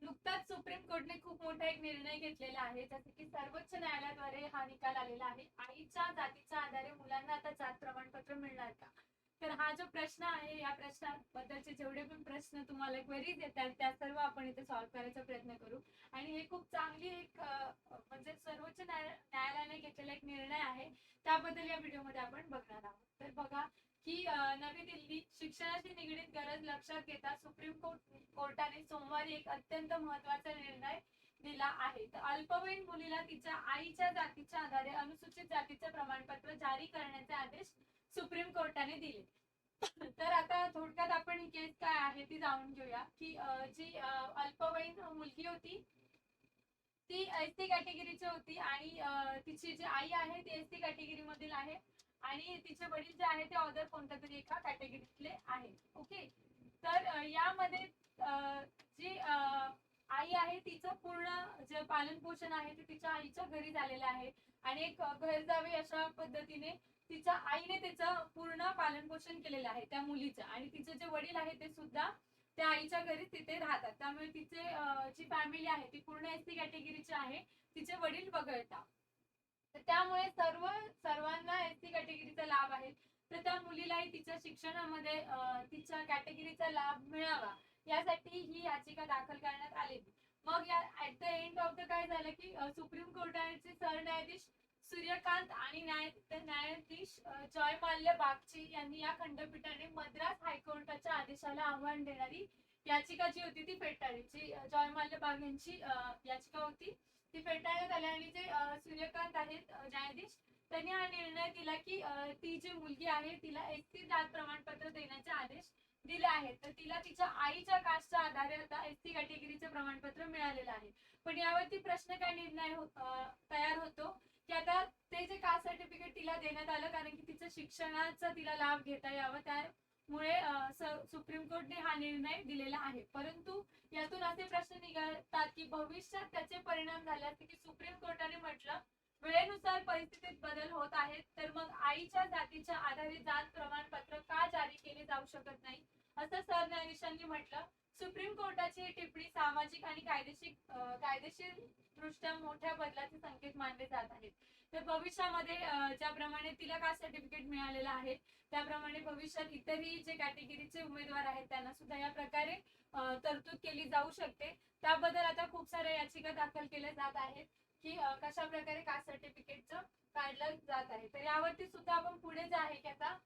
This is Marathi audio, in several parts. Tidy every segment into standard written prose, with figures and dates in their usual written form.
नुकताच सुप्रीम कोर्टने खूप मोठा एक निर्णय घेतलेला आहे, जसे की सर्वोच्च न्यायालयाद्वारे हा निकाल आलेला आहे. आईच्या जातीच्या आधारे मुलांना आता जात प्रमाणपत्र मिळणार का? तर हा जो प्रश्न आहे, या प्रश्नाबद्दलचे जेवढे पण प्रश्न तुम्हाला क्वेरीज येतात त्या सर्व आपण इथे सॉल्व्ह करायचा प्रयत्न करू. आणि हे खूप चांगली एक म्हणजे सर्वोच्च न्यायालयाने घेतलेला एक निर्णय आहे, त्याबद्दल या व्हिडिओमध्ये आपण बघणार आहोत. तर बघा की नवी दिल्ली शिक्षणाशी निगडीत गरज लक्षात घेता सुप्रीम कोर्टाने सोमवारी एक अत्यंत महत्त्वाचा निर्णय दिला आहे. तर अल्पवयीन मुलीला तिच्या आईच्या जातीच्या आधारे अनुसूचित जातीचे प्रमाणपत्र जारी करण्याचे आदेश सुप्रीम कोर्टाने दिले. तर आता थोडक्यात आपण ही केस काय आहे ती जाणून घेऊया की जी अल्पवयीन मुलगी होती ती एसटी कॅटेगरीची होती आणि तिची जी आई आहे ती एसटी कॅटेगरी मधील आहे आणि तिचे वडील जे आहे ते अदर कोणत्या तरी एका कॅटेगरीतले आहेत. ओके. तर यामध्ये जी आई आहे तिचं पूर्ण जे पालन पोषण आहे ते तिच्या आईच्या घरी झालेलं आहे आणि एक घर जावे अशा पद्धतीने तिच्या आईने त्याचं पूर्ण पालन पोषण केलेलं आहे त्या मुलीचं. आणि तिचे जे वडील आहे ते सुद्धा त्या आईच्या घरी तिथे राहतात. त्यामुळे तिचे जी फॅमिली आहे ती पूर्ण एसटी कॅटेगरीची आहे, तिचे वडील वगळता. तर त्यामुळे सर्वांना एसटी कॅटेगरीचा लाभ आहे. तर त्या मुलीलाही तिच्या शिक्षणामध्ये तिच्या कॅटेगरीचा लाभ मिळावा यासाठी ही याचिका दाखल करण्यात आलेली. मग या at the end of the काय झालं की सुप्रीम कोर्टाचे सरन्यायाधीश सूर्यकांत आणि न्यायाधीश जयमाल्य बागची यांनी या खंडपीठाने मद्रास हायकोर्टाच्या आदेशाला आव्हान देणारी याचिका जी होती ती फेटाळली. जी जयमाल्य बाग यांची याचिका होती ती फेटाळण्यात आली आणि जे सूर्यकांत आहेत न्यायाधीश त्यांनी हा निर्णय दिला की ती जी मुलगी आहे तिला एसटी जात प्रमाणपत्र देण्याचे आदेश दिले आहेत. तर तिला तिच्या आईच्या कास्टच्या आधारे आता एसटी कॅटेगरीचे प्रमाणपत्र मिळालेलं आहे. पण यावरती प्रश्न काय तयार होतो की आता ते जे कास्ट सर्टिफिकेट तिला देण्यात आलं कारण की तिच्या शिक्षणाचा तिला लाभ घेता यावा, त्यामुळे सुप्रीम कोर्टने हा निर्णय दिलेला आहे. परंतु यातून असे प्रश्न निघतात की भविष्यात त्याचे परिणाम झाले असते की सुप्रीम कोर्टाने म्हटलं वेळेनुसार परिस्थितीत बदल होत आहेत, तर मग आईच्या जातीच्या आधारे जात प्रमाणपत्र का जारी केले जाऊ शकत नाही असं सरन्यायाधीशांनी म्हटलं. सुप्रीम कोर्टाची ही टिप्पणी सामाजिक आणि कायदेशीर दृष्ट्या मोठ्या बदलाचे संकेत मानले जात आहेत. तर भविष्यामध्ये ज्याप्रमाणे तिला कास्ट सर्टिफिकेट मिळालेलं आहे त्याप्रमाणे भविष्यात इतरही जे कॅटेगरीचे उमेदवार आहेत त्यांना सुद्धा या प्रकारे तरतूद केली जाऊ शकते. त्याबद्दल आता खूप साऱ्या याचिका दाखल केल्या जात आहेत की कशा प्रकारे कास्ट सर्टिफिकेटचं काढलं जात आहे. तर यावरती सुद्धा आपण पुढे जे आहे की आता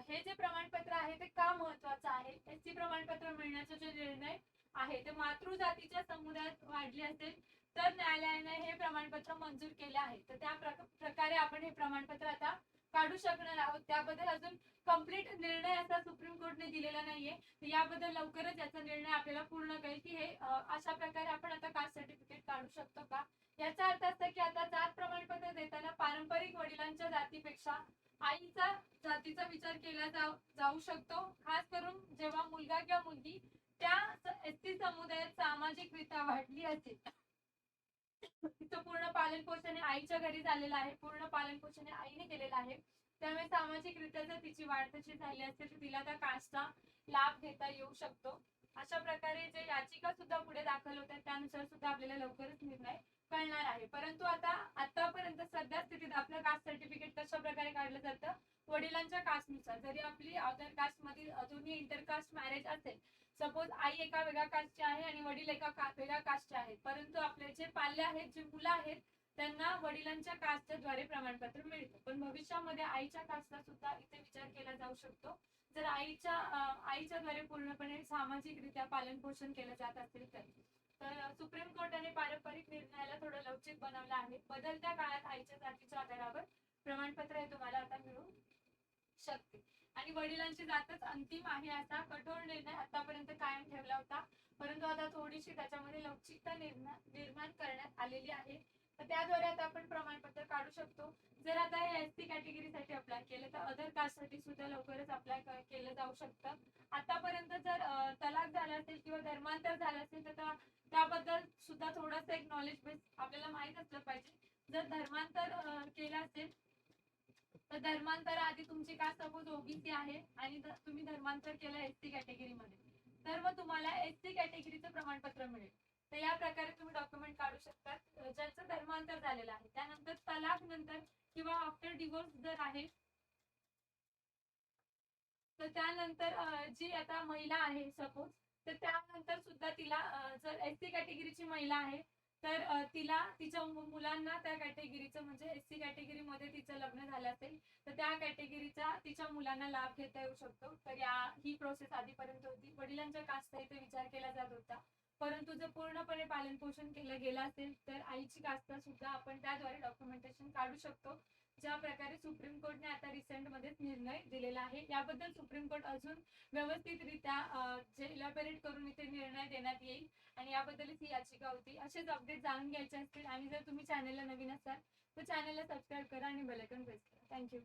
हे जे प्रमाणपत्र आहे ते का महत्वाचं आहे. एसटी प्रमाणपत्र मिळण्याचा जो निर्णय आहे ते मातृजातीच्या समुदायात वाढले असेल तर न्यायालयाने हे प्रमाणपत्र मंजूर केले आहे. तर त्या प्रकारे आपण हे प्रमाणपत्र आता काढू शकणार आहोत. त्याबद्दल अजून कंप्लीट निर्णय असा सुप्रीम कोर्टने दिलेला नाहीये. याबद्दल लवकरच याचा निर्णय आपल्याला पूर्ण कळेल की हे अशा प्रकारे आपण आता कास्ट सर्टिफिकेट काढू शकतो का. याचा अर्थ असा की आता जात प्रमाणपत्र देताना पारंपरिक वडिलांच्या जातीपेक्षा आईचा जातीचा विचार केला जाऊ शकतो, खास करून जेव्हा मुलगा किंवा मुलगी त्या एसटी समुदायात सामाजिकरित्या वाढली असेल. तिचं पूर्ण पालन पोषण आईच्या घरी झालेलं आहे, पूर्ण पालन पोषण आईने केलेलं आहे. त्यामुळे सामाजिकरित्या जर तिची वाढ तशी झाली असेल तर तिला त्या कास्टचा लाभ घेता येऊ शकतो. अशा प्रकारे जे याचिका सुद्धा पुढे दाखल होत्या त्यानुसार सुद्धा आपल्याला लवकरच निर्णय कळणार आहे. परंतु आतापर्यंत सध्या स्थितीत आपलं कास्ट सर्टिफिकेट कशा प्रकारे काढलं जातं वडिलांच्या कास्टनुसार. जरी आपली अदर कास्ट मधील दोन्ही इंटरकास्ट मॅरेज असेल, सपोज आई एका वेगळ्या कास्टची आहे आणि वडील एका वेगळ्या कास्टचे आहेत, परंतु आपले जे पाल्य आहेत जे मुलं आहेत त्यांना वडिलांच्या कास्टच्या द्वारे प्रमाणपत्र मिळतं. पण भविष्यामध्ये आईच्या कास्टचा सुद्धा इथे विचार केला जाऊ शकतो जर आईच्या द्वारे पूर्णपणे सामाजिकरित्या पालन पोषण केलं जात असेल तर. तर सुप्रीम कोर्टाने पारंपरिक निर्णयाला थोडं लवचिक बनवलं आहे. बदलत्या काळात आईच्या जातीच्या आधारावर प्रमाणपत्र हे तुम्हाला आता मिळू शकते. आणि वडिलांची जातच अंतिम आहे असा कठोर निर्णय आतापर्यंत कायम ठेवला होता, परंतु आता थोडीशी त्याच्यामध्ये लवचिकता निर्माण करण्यात आलेली आहे. तर त्याद्वारे आता आपण प्रमाणपत्र काढू शकतो. जर आता हे एसटी कॅटेगरीसाठी अप्लाय केलं तर अदर कास्टसाठी सुद्धा लवकरच अप्लाय केलं जाऊ शकतं. आतापर्यंत जर तलाक झाला असेल किंवा धर्मांतर झालं असेल तर त्याबद्दल सुद्धा थोडंसं एक नॉलेज बेस आपल्याला माहित असलं पाहिजे. जर धर्मांतर केलं असेल तर धर्मांतर आधी तुमची कास्ट सपोज ओबीसी आहे आणि तुम्ही धर्मांतर केलं एसटी कॅटेगरीमध्ये तर मग तुम्हाला एसटी कॅटेगरीचं प्रमाणपत्र मिळेल. तर या प्रकारे तुम्ही डॉक्युमेंट काढू शकता ज्यांचं धर्मांतर झालेलं आहे. त्यानंतर तलाक नंतर किंवा आफ्टर डिवोर्स जर आहे तर त्यानंतर जी आता महिला आहे सपोज, तर त्यानंतर सुद्धा तिला जर एससी कॅटेगरीची महिला आहे तर तिला तिच्या मुलांना त्या कॅटेगरीचं म्हणजे एससी कॅटेगरीमध्ये तिचं लग्न झालं असेल तर त्या कॅटेगरीचा तिच्या मुलांना लाभ घेता येऊ शकतो. तर ही प्रोसेस आधीपर्यंत होती. वडिलांच्या कास्टचा इथे विचार केला जात होता, परंतु जर पूर्णपणे पालन पोषण केलं गेलं असेल तर आईची कास्ट सुद्धा आपण त्याद्वारे डॉक्युमेंटेशन काढू शकतो, ज्या प्रकारे सुप्रीम कोर्टने आता रिसेंट मध्येच निर्णय दिलेला आहे. याबद्दल सुप्रीम कोर्ट अजून व्यवस्थितरित्या जे इलॅबोरेट करून इथे निर्णय देण्यात येईल आणि याबद्दलच ही याचिका होती. असेच अपडेट जाणून घ्यायचे असतील आणि जर तुम्ही चॅनलला नवीन असाल तर चॅनलला सबस्क्राईब करा आणि बेल आयकॉन प्रेस करा. थँक्यू.